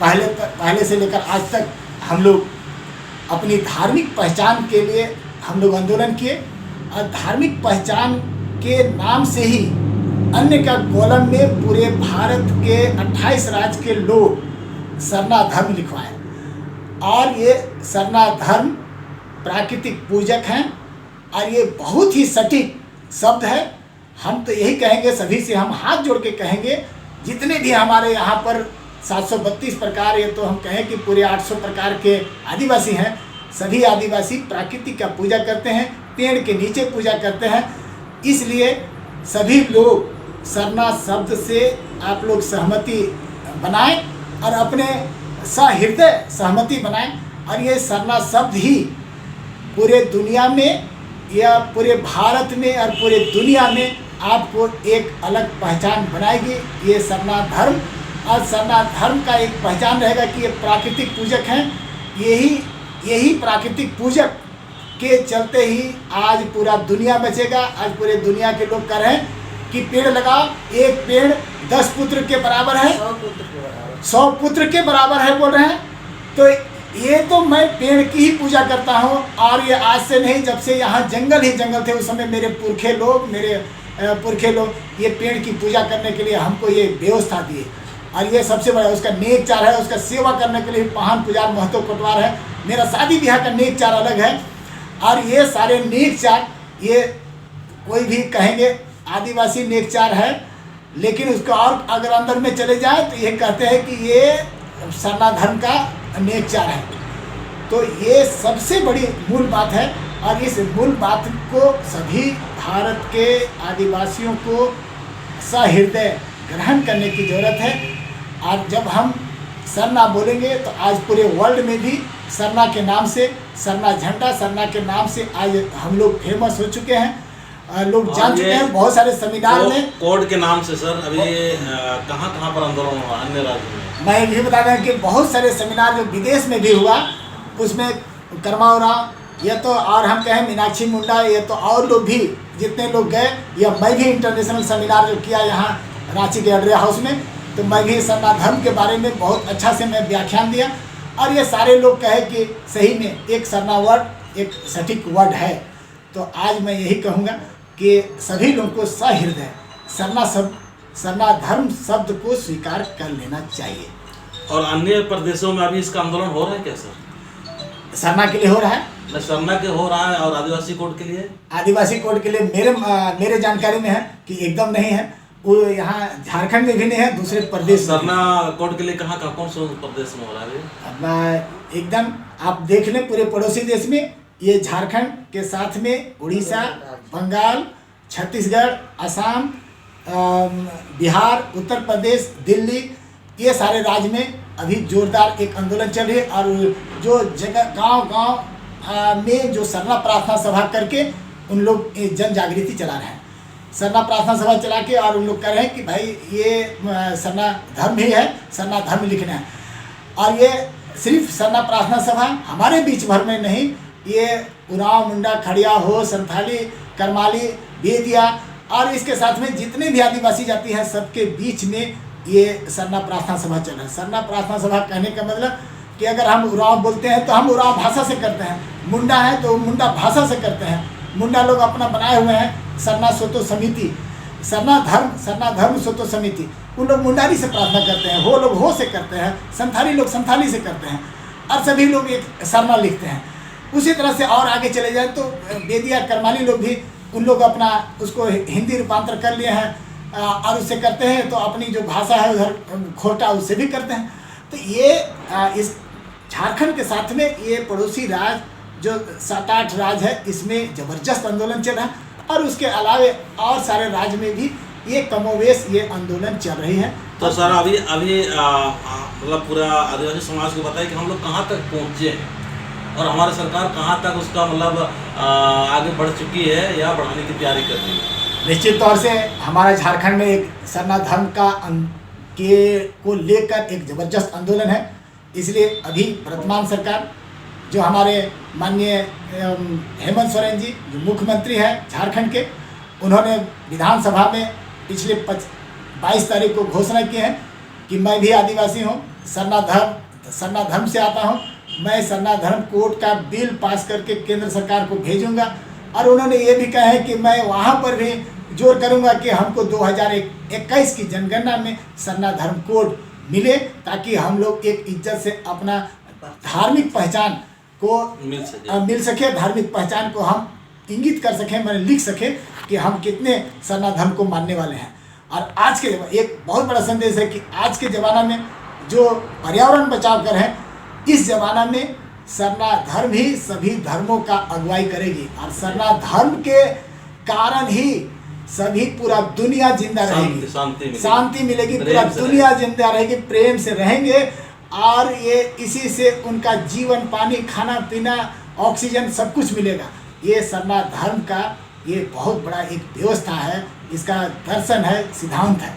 पहले से लेकर आज तक हम लोग अपनी धार्मिक पहचान के लिए हम लोग आंदोलन किए और धार्मिक पहचान के नाम से ही अन्य का कॉलम में पूरे भारत के 28 राज्य के लोग सरना धर्म लिखवाए। और ये सरना धर्म प्राकृतिक पूजक हैं और ये बहुत ही सटीक शब्द है। हम तो यही कहेंगे, सभी से हम हाथ जोड़ के कहेंगे, जितने भी हमारे यहाँ पर 732 प्रकार, ये तो हम कहें कि पूरे 800 प्रकार के आदिवासी हैं, सभी आदिवासी प्राकृति का पूजा करते हैं, पेड़ के नीचे पूजा करते हैं। इसलिए सभी लोग सरना शब्द से आप लोग सहमति बनाएं और अपने सहृदय सहमति बनाएं। और ये सरना शब्द ही पूरे दुनिया में या पूरे भारत में और पूरे दुनिया में आपको एक अलग पहचान बनाएगी। ये सरना धर्म और सरना धर्म का एक पहचान रहेगा कि ये प्राकृतिक पूजक हैं। यही प्राकृतिक पूजक के चलते ही आज पूरा दुनिया बचेगा। आज पूरे दुनिया के लोग कह रहे हैं कि पेड़ लगाओ, एक पेड़ 10 पुत्र के बराबर है, 100 पुत्र के बराबर है बोल रहे हैं। तो ये तो मैं पेड़ की ही पूजा करता हूँ और ये आज से नहीं, जब से यहाँ जंगल ही जंगल थे उस समय मेरे पुरखे लोग ये पेड़ की पूजा करने के लिए हमको ये व्यवस्था दिए। और ये सबसे बड़ा उसका नेक चार है, उसका सेवा करने के लिए महान पुजार महतो कोटवार है। मेरा शादी ब्याह का नेक चार अलग है और ये सारे नेक चार, ये कोई भी कहेंगे आदिवासी नेक चार है, लेकिन उसको और अगर अंदर में चले जाए तो ये कहते हैं कि ये सरना धर्म का नेक चार है। तो ये सबसे बड़ी मूल बात है और इस मूल बात को सभी भारत के आदिवासियों को सहृदय ग्रहण करने की ज़रूरत है। और जब हम सरना बोलेंगे तो आज पूरे वर्ल्ड में भी सरना के नाम से, सरना झंडा सरना के नाम से आज हम लोग फेमस हो चुके हैं। लोग जान चुके हैं, बहुत सारे सेमिनार में। कोड के नाम से सर अभी कहाँ कहाँ पर आंदोलन हुआ अन्य राज्यों में? मैं ये बता दें कि बहुत सारे सेमिनार जो विदेश में भी हुआ, उसमें करमाओ राव ये तो, और हम कहें मीनाक्षी मुंडा, ये तो और लोग भी जितने लोग गए, या मैं भी इंटरनेशनल सेमिनार जो किया यहाँ रांची के अड्रिया हाउस में, तो मैं भी सरना धर्म के बारे में बहुत अच्छा से मैं व्याख्यान दिया। और ये सारे लोग कहे कि सही में एक सरना वर्ड एक सटीक वर्ड है। तो आज मैं यही कहूँगा कि सभी लोगों को सहृदय सरना धर्म शब्द को स्वीकार कर लेना चाहिए। और अन्य प्रदेशों में अभी इसका आंदोलन हो रहा है क्या सर? सरना के लिए हो रहा है, न सरना के हो रहा है, और आदिवासी कोड के लिए? आदिवासी कोड के लिए मेरे जानकारी में है कि एकदम नहीं है। वो यहाँ झारखंड में भी नहीं है, दूसरे प्रदेश। सरना कोड के लिए कहाँ कहाँ कौन से प्रदेश में हो रहा है? अब एकदम आप देख लें पूरे पड़ोसी देश में, ये झारखंड के साथ में उड़ीसा, बंगाल, छत्तीसगढ़, असम, बिहार, उत्तर प्रदेश, दिल्ली, ये सारे राज्य में अभी जोरदार एक आंदोलन चल रही है। और जो जगह गांव में जो सरना प्रार्थना सभा करके उन लोग जन जागृति चला रहे हैं, सरना प्रार्थना सभा चला के, और उन लोग कह रहे हैं कि भाई ये सरना धर्म ही है, सरना धर्म लिखना है। और ये सिर्फ सरना प्रार्थना सभा हमारे बीच भर में नहीं, ये उरांव, मुंडा, खड़िया हो, संथाली, करमाली, बेदिया और इसके साथ में जितने भी आदिवासी जाति हैं सबके बीच में ये सरना प्रार्थना सभा चल रहा है। सरना प्रार्थना सभा कहने का मतलब कि अगर हम उरांव बोलते हैं तो हम उरांव भाषा से करते हैं, मुंडा है तो मुंडा भाषा से करते हैं। मुंडा लोग अपना बनाए हुए हैं सरना सोतो समिति, सरना धर्म सोतो समिति, उन लोग मुंडारी से प्रार्थना करते हैं, वो लोग हो से करते हैं, संथाली लोग संथाली से करते हैं, और सभी लोग एक सरना लिखते हैं। उसी तरह से और आगे चले जाए तो बेदिया, करमाली लोग भी उन लोग अपना उसको हिंदी रूपांतर कर लिए हैं और उससे करते हैं, तो अपनी जो भाषा है उधर खोटा उससे भी करते हैं। तो ये इस झारखंड के साथ में ये पड़ोसी राज्य जो 7-8 राज्य है, इसमें ज़बरदस्त आंदोलन चल रहा है। और उसके अलावे और सारे राज्य में भी ये कमोवेश ये आंदोलन चल रही है। तो सर अभी मतलब पूरा आदिवासी समाज को बताइए कि हम लोग कहाँ तक पहुँचे हैं और हमारी सरकार कहाँ तक उसका मतलब आगे बढ़ चुकी है या बढ़ाने की तैयारी कर रही है? निश्चित तौर से हमारा झारखंड में एक सरना धर्म को लेकर एक ज़बरदस्त आंदोलन है। इसलिए अभी वर्तमान सरकार जो हमारे माननीय हेमंत सोरेन जी जो मुख्यमंत्री हैं झारखंड के, उन्होंने विधानसभा में पिछले 22 तारीख को घोषणा की है कि मैं भी आदिवासी हूँ, सरना धर्म से आता हूँ, मैं सरना धर्म कोड का बिल पास करके केंद्र सरकार को भेजूंगा। और उन्होंने ये भी कहा है कि मैं वहाँ पर भी जोर करूंगा कि हमको 2021 की जनगणना में सरना धर्म कोड मिले, ताकि हम लोग एक इज्जत से अपना धार्मिक पहचान को मिल सके, धार्मिक पहचान को हम इंगित कर सकें, मैंने लिख सके कि हम कितने सरना धर्म को मानने वाले हैं। और आज के एक बहुत बड़ा संदेश है कि आज के ज़माना में जो पर्यावरण बचाव कर है, इस ज़माना में सरना धर्म ही सभी धर्मों का अगुवाई करेगी। और सरना धर्म के कारण ही सभी पूरा दुनिया जिंदा रहेगी, शांति मिलेगी, पूरा दुनिया जिंदा रहेगी, प्रेम से रहेंगे। और ये इसी से उनका जीवन, पानी, खाना पीना, ऑक्सीजन सब कुछ मिलेगा। ये सरना धर्म का ये बहुत बड़ा एक व्यवस्था है, इसका दर्शन है, सिद्धांत है।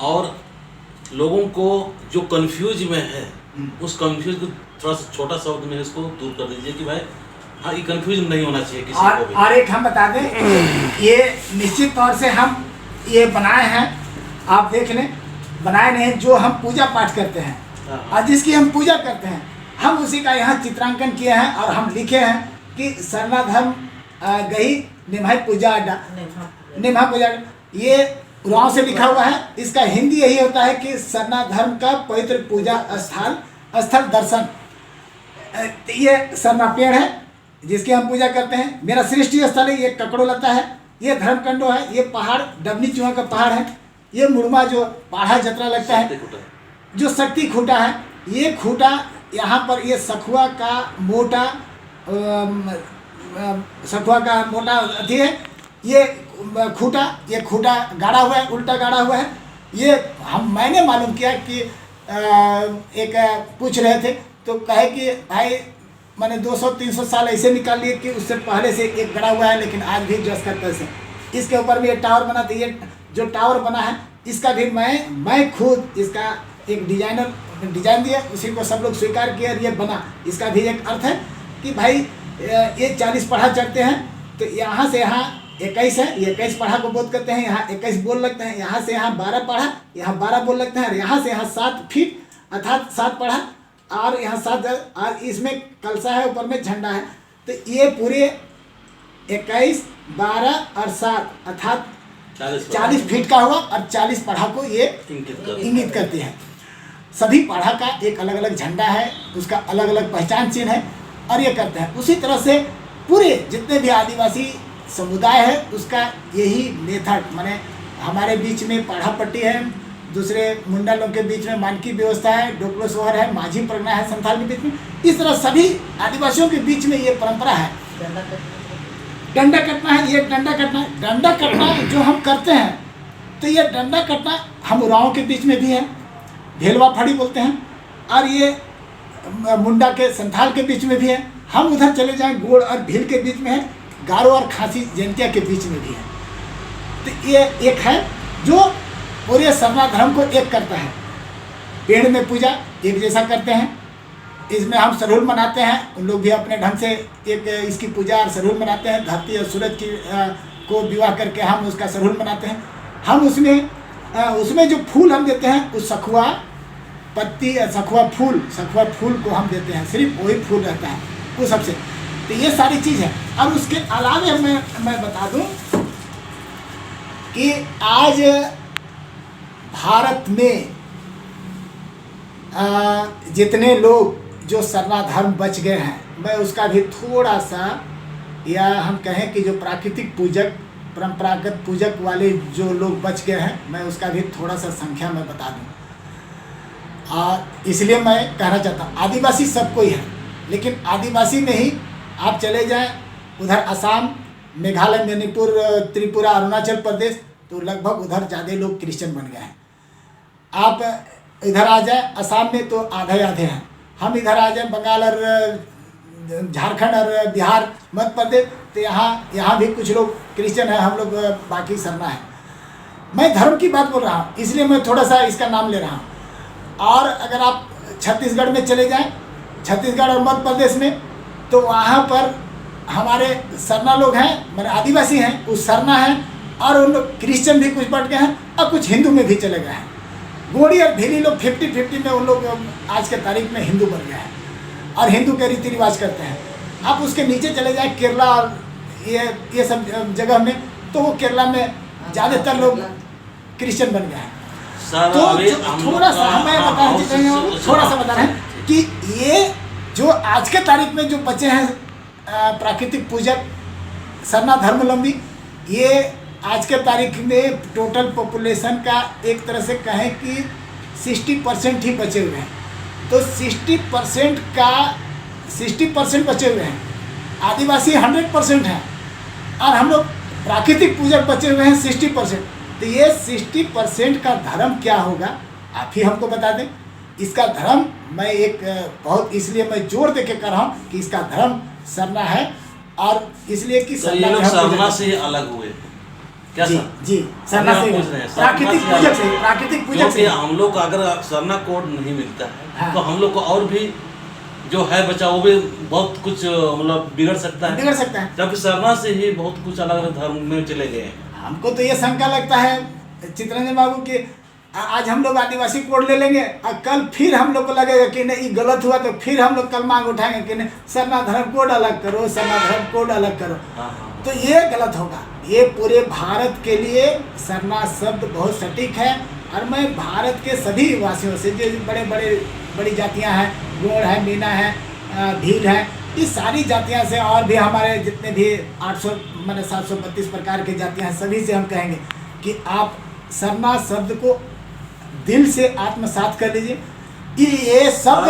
और लोगों को जो कंफ्यूज में है उस कंफ्यूज को थोड़ा सा छोटा शब्द में इसको दूर कर दीजिए कि भाई हाँ ये कंफ्यूज नहीं होना चाहिए किसी को भी। और एक हम बता दें, ये निश्चित तौर से हम ये बनाए हैं, आप देख लें, बनाए नहीं, जो हम पूजा पाठ करते हैं और जिसकी हम पूजा करते हैं, हम उसी का यहाँ चित्रांकन किए हैं। और हम लिखे हैं कि सरना धर्म गही निम्हा पूजा अड्डा, निम्हा पूजा अड्डा, ये उरांव से लिखा हुआ है। इसका हिंदी यही होता है कि सरना धर्म का पवित्र पूजा स्थल दर्शन। ये सरना पेड़ है जिसकी हम पूजा करते हैं। मेरा सृष्टि स्थल है, ये ककड़ो लता है, ये धर्मकंडो है, ये पहाड़ डबनी चुहा का पहाड़ है, ये मुड़मा जो पहाड़ जतरा लगता है, जो शक्ति खूटा है, ये खूटा यहाँ पर ये सखुआ का मोटा अथी है, ये खूटा गाड़ा हुआ है, उल्टा गाड़ा हुआ है। ये मैंने मालूम किया कि एक पूछ रहे थे तो कहे कि भाई मैंने 200-300 साल ऐसे निकाल लिए कि उससे पहले से एक गड़ा हुआ है, लेकिन आज भी जस का तस है। इसके ऊपर भी ये टावर बना था, ये जो टावर बना है इसका भी मैं खुद इसका एक डिजाइन दिया, उसी को सब लोग स्वीकार किया और ये बना। इसका भी एक अर्थ है कि भाई ये 40 पढ़ा चढ़ते हैं तो यहाँ से यहाँ 21 है, ये 21 पढ़ा को बोध करते हैं, यहाँ 21 बोल लगते हैं, यहाँ से यहाँ 12 पढ़ा, यहाँ 12 बोल लगते हैं, और यहाँ से यहाँ 7 फीट अर्थात 7 पढ़ा, और यहाँ 7, और इसमें कलसा है, ऊपर में झंडा है। तो ये पूरे 21, 12 और 7 अर्थात 40 फीट का हुआ, और 40 पढ़ा को ये इंगित करती है। सभी पढ़ा का एक अलग अलग झंडा है, उसका अलग अलग पहचान चिन्ह है, और ये करते हैं। उसी तरह से पूरे जितने भी आदिवासी समुदाय है उसका यही मेथड, माने हमारे बीच में पढ़ा पट्टी है, दूसरे मुंडा लोग के बीच में मानकी व्यवस्था है, डोकलो सोहर है, माझी परगना है संथाल के बीच में। इस तरह सभी आदिवासियों के बीच में ये परंपरा है। डंडा कटना है, ये डंडा कटना जो हम करते हैं, तो ये डंडा कटना हम उरांव के बीच में भी है, भेलवा फाड़ी बोलते हैं, और ये मुंडा के संथाल के बीच में भी है। हम उधर चले जाएं गोड़ और भील के बीच में है, गारो और खासी जयंतिया के बीच में भी है। तो ये एक है जो पूरे सरना धर्म को एक करता है। पेड़ में पूजा एक जैसा करते हैं, इसमें हम सरहुल मनाते हैं, उन लोग भी अपने ढंग से एक इसकी पूजा और सरहुल मनाते हैं। धरती और सूरज की को विवाह करके हम उसका सरहुल मनाते हैं। हम उसमें जो फूल हम देते हैं, उस सखुआ पत्ती, सखुआ फूल को हम देते हैं, सिर्फ वही फूल रहता है वो सबसे। तो ये सारी चीज़ है। और उसके अलावा मैं बता दूं कि आज भारत में जितने लोग जो सरना धर्म बच गए हैं, मैं उसका भी थोड़ा सा, या हम कहें कि जो प्राकृतिक पूजक परंपरागत पूजक वाले जो लोग बच गए हैं, मैं उसका भी थोड़ा सा संख्या में बता दूं। इसलिए मैं कहना चाहता हूँ आदिवासी सब कोई है, लेकिन आदिवासी में ही आप चले जाएं उधर असम, मेघालय, मणिपुर, त्रिपुरा, अरुणाचल प्रदेश, तो लगभग उधर ज़्यादा लोग क्रिश्चियन बन गए हैं। आप इधर आ जाए असम में तो आधे हैं। हम इधर आ जाए बंगाल और झारखंड और बिहार, मध्य प्रदेश, तो यहाँ भी कुछ लोग क्रिश्चियन हैं, हम लोग बाकी सरना है। मैं धर्म की बात बोल रहा हूँ, इसलिए मैं थोड़ा सा इसका नाम ले रहा हूँ। और अगर आप छत्तीसगढ़ में चले जाएं, छत्तीसगढ़ और मध्य प्रदेश में, तो वहाँ पर हमारे सरना लोग हैं, मेरे आदिवासी हैं, उस सरना हैं, और उन लोग क्रिश्चियन भी कुछ बढ़ गए हैं और कुछ हिंदू में भी चले गए हैं। गोड़ी और भीली लोग 50-50 में उन लोग आज के तारीख में हिंदू बन गए हैं और हिंदू के रीति रिवाज करते हैं। आप उसके नीचे चले जाए केरला और ये सब जगह में, तो वो केरला में ज़्यादातर लोग क्रिश्चियन बन गए हैं। तो थोड़ा सा मैं बता रहे हैं कि ये जो आज के तारीख में जो बच्चे हैं प्राकृतिक पूजक सरना धर्मावलंबी, ये आज के तारीख में टोटल पॉपुलेशन का एक तरह से कहें कि 60% ही बचे हुए हैं। तो 60% बचे हुए हैं। आदिवासी 100% हैं और हम लोग प्राकृतिक पूजक बचे हुए हैं 60%। तो ये 60% का धर्म क्या होगा आप ही हमको बता दें। इसका धर्म मैं एक बहुत इसलिए मैं जोर दे के कर रहा हूँ कि इसका धर्म सरना है, और इसलिए कि तो ये लोग सरना से अलग हुए क्या? जी सरना से प्राकृतिक पूजक से हम लोग अगर सरना कोड नहीं मिलता है हाँ। तो हम लोग को और भी जो है बचा वो भी बहुत कुछ मतलब बिगड़ सकता है, जबकि सरना से ही बहुत कुछ अलग अलग धर्म में चले गए हैं। हमको तो ये शंका लगता है चित्रंजन बाबू कि आज हम लोग आदिवासी कोड ले लेंगे और कल फिर हम लोग को लगेगा कि नहीं ये गलत हुआ, तो फिर हम लोग कल मांग उठाएंगे कि नहीं सरना धर्म कोड अलग करो, सरना धर्म कोड अलग करो। तो ये गलत होगा। ये पूरे भारत के लिए सरना शब्द बहुत सटीक है, और मैं भारत के सभी वासियों से जो बड़ी जातियां हैं, गोड़ है, मीना है, भील है, इस सारी जातियां से और भी हमारे जितने भी 732 प्रकार की जातियां हैं, सभी से हम कहेंगे कि आप सरना शब्द को दिल से आत्मसात कर लीजिए। ये शब्द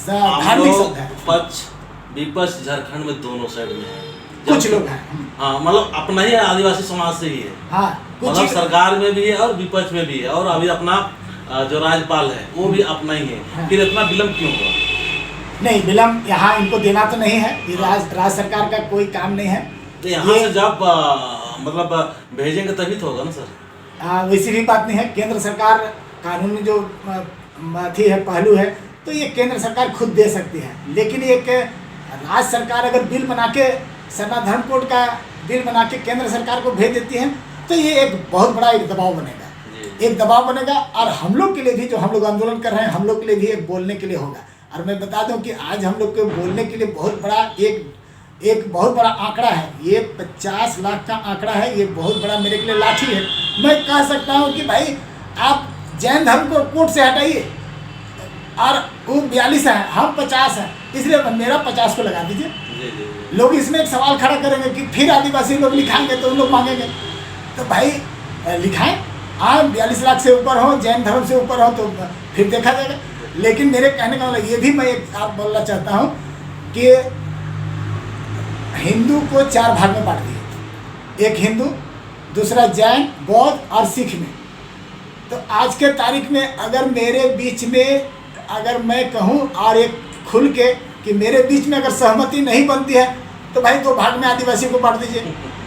धार्मिक शब्द है। पक्ष विपक्ष झारखंड में दोनों साइड में है, कुछ लोग हैं हाँ, मतलब अपना ही आदिवासी समाज से ही है हाँ, मतलब सरकार में भी है और विपक्ष में भी है, और अभी अपना जो राज्यपाल है वो भी अपना ही है हाँ। फिर इतना विलम्ब क्यों हुआ? नहीं, विलम्ब यहाँ इनको देना तो नहीं है, ये राज्य सरकार का कोई काम नहीं है। तो यहाँ से जब मतलब भेजेंगे तभी तो होगा ना सर? वैसी भी बात नहीं है। केंद्र सरकार कानून में जो थी है पहलू है, तो ये केंद्र सरकार खुद दे सकती है, लेकिन एक राज्य सरकार अगर बिल बना के सनातन धर्म कोड का बिल बना के केंद्र सरकार को भेज देती है, तो ये एक बहुत बड़ा एक दबाव बनेगा, एक दबाव बनेगा। और हम लोग के लिए भी, जो हम लोग आंदोलन कर रहे हैं, हम लोग के लिए भी एक बोलने के लिए होगा। और मैं बता दूं कि आज हम लोग को बोलने के लिए बहुत बड़ा एक बहुत बड़ा आंकड़ा है, ये 50 लाख का आंकड़ा है, ये बहुत बड़ा मेरे के लिए लाठी है। मैं कह सकता हूँ कि भाई आप जैन धर्म को कोर्ट से हटाइए, और वो 42 है, हम 50 हैं, इसलिए मेरा 50 को लगा दीजिए। लोग इसमें एक सवाल खड़ा करेंगे कि फिर आदिवासी लोग लिखाएंगे तो उन लोग मांगेंगे, तो भाई लिखाएं, आप 42 लाख से ऊपर हो, जैन धर्म से ऊपर हो, तो फिर देखा जाएगा। लेकिन मेरे कहने का मतलब ये भी मैं एक बात बोलना चाहता हूँ कि हिंदू को 4 भाग में बांट दिए, एक हिंदू, दूसरा जैन, बौद्ध और सिख में। तो आज के तारीख में अगर मेरे बीच में, अगर मैं कहूँ और एक खुल के कि मेरे बीच में अगर सहमति नहीं बनती है, तो भाई 2 भाग में आदिवासी को बांट दीजिए,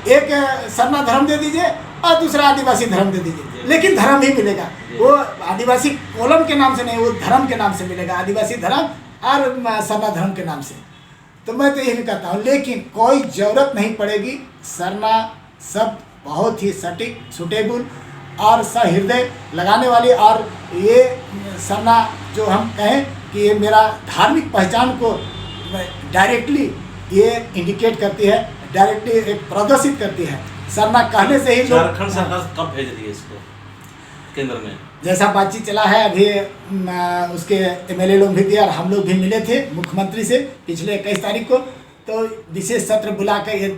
एक सरना धर्म दे दीजिए और दूसरा आदिवासी धर्म दे दीजिए, लेकिन धर्म ही मिलेगा। वो आदिवासी कोलम के नाम से नहीं, वो धर्म के नाम से मिलेगा, आदिवासी धर्म और सरना धर्म के नाम से। तो मैं तो यही कहता हूँ, लेकिन कोई ज़रूरत नहीं पड़ेगी। सरना शब्द बहुत ही सटीक, सुटेबल और सहृदय लगाने वाली, और ये सरना जो हम कहें कि ये मेरा धार्मिक पहचान को डायरेक्टली ये इंडिकेट करती है, डायरेक्टली एक प्रदर्शित करती है। सरना कहने से ही झारखंड सरकार कब भेज रही है इसको केंद्र में? जैसा बातचीत चला है अभी, उसके एमएलए लोग भी दिए और हम लोग भी मिले थे मुख्यमंत्री से पिछले 21 तारीख को। तो विशेष सत्र बुला कर ये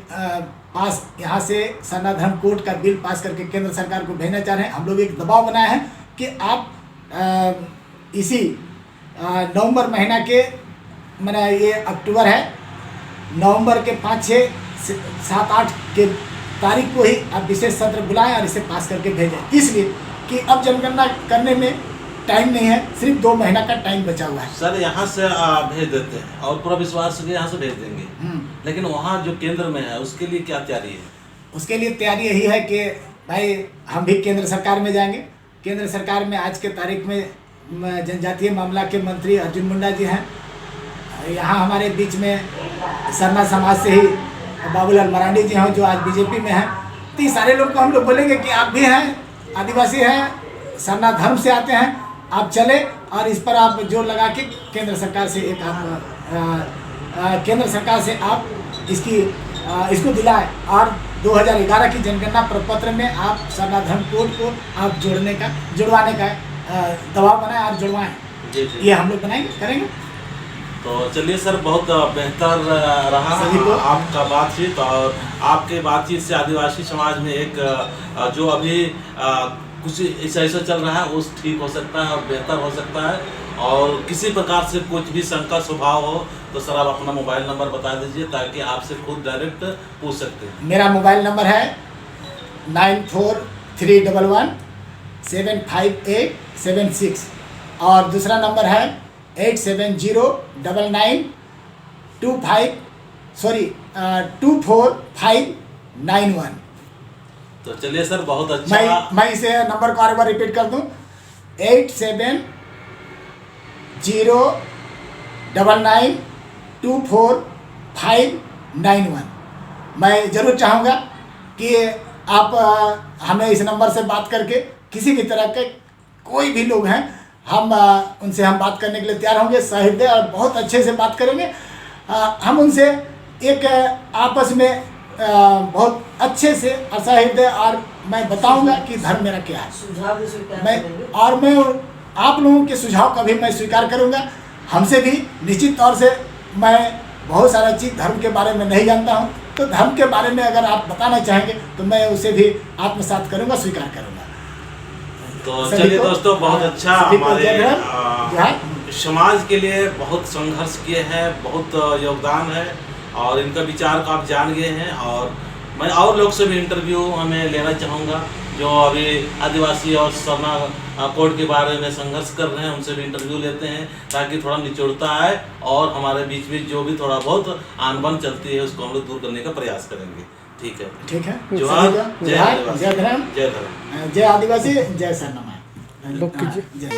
पास यहाँ से सनातन धर्म कोड का बिल पास करके केंद्र सरकार को भेजना चाह रहे हैं। हम लोग एक दबाव बनाए हैं कि आप इसी नवंबर महीना के, मैंने ये अक्टूबर है, नवंबर के 5, 6, 7, 8 के तारीख को ही आप विशेष सत्र बुलाएं और इसे पास करके भेजें, इसलिए कि अब जनगणना करने में टाइम नहीं है, सिर्फ 2 महीना का टाइम बचा हुआ है। सर यहाँ से भेज देते हैं और पूरा विश्वास है यहाँ से भेज देंगे, लेकिन वहाँ जो केंद्र में है उसके लिए क्या तैयारी है? उसके लिए तैयारी यही है कि भाई हम भी केंद्र सरकार में जाएंगे। केंद्र सरकार में आज के तारीख में जनजातीय मामला के मंत्री अर्जुन मुंडा जी हैं। यहाँ हमारे बीच में सरना समाज से ही बाबूलाल मरांडी जी हैं जो आज बीजेपी में हैं। तो ये सारे लोग को हम लोग बोलेंगे कि आप भी हैं, आदिवासी हैं, सरना धर्म से आते हैं, आप चले और इस पर आप जोर लगा के केंद्र सरकार से एक आप केंद्र सरकार से आप इसको दिलाएं और 2011 की जनगणना प्रपत्र में आप सरना धर्म कोड को आप जुड़वाने का दबाव बनाएं और जुड़वाएं। ये हम लोग करेंगे। तो चलिए सर, बहुत बेहतर रहा आपका बातचीत, और आपके बातचीत से आदिवासी समाज में एक जो अभी कुछ ऐसा चल रहा है वो ठीक हो सकता है और बेहतर हो सकता है। और किसी प्रकार से कुछ भी शंका स्वभाव हो तो सर आप अपना मोबाइल नंबर बता दीजिए ताकि आपसे खुद डायरेक्ट पूछ सकते हैं। मेरा मोबाइल नंबर है 9431175876 और दूसरा नंबर है 8702524591। तो चलिए सर, बहुत अच्छा। मैं इसे नंबर को एक बार रिपीट कर दूं, 8709924591। मैं ज़रूर चाहूँगा कि आप हमें इस नंबर से बात करके, किसी भी तरह के कोई भी लोग हैं, हम उनसे हम बात करने के लिए तैयार होंगे, सहृदय और बहुत अच्छे से बात करेंगे। हम उनसे एक आपस में बहुत अच्छे से असहृदय, और मैं बताऊंगा कि धर्म मेरा क्या है। सुझाव भी स्वीकार मैं आप लोगों के सुझाव का भी मैं स्वीकार करूंगा। हमसे भी निश्चित तौर से मैं बहुत सारा चीज़ धर्म के बारे में नहीं जानता हूं, तो धर्म के बारे में अगर आप बताना चाहेंगे तो मैं उसे भी आत्मसात करूंगा, स्वीकार करूंगा। तो चलिए दोस्तों, बहुत अच्छा, हमारे समाज के लिए बहुत संघर्ष किए हैं, बहुत योगदान है और इनका विचार को आप जान गए हैं। और मैं और लोग से भी इंटरव्यू हमें लेना चाहूँगा जो अभी आदिवासी और सरना कोड के बारे में संघर्ष कर रहे हैं, उनसे भी इंटरव्यू लेते हैं ताकि थोड़ा निचोड़ता आए और हमारे बीच में जो भी थोड़ा बहुत आनबन चलती है उसको हम लोग दूर करने का प्रयास करेंगे। ठीक है, ठीक है। जोहार, जय जोहार, आदिवासी, जय धर्म, जय धर्म, जय आदिवासी, जय सरनामा। लोग कीजिए। जय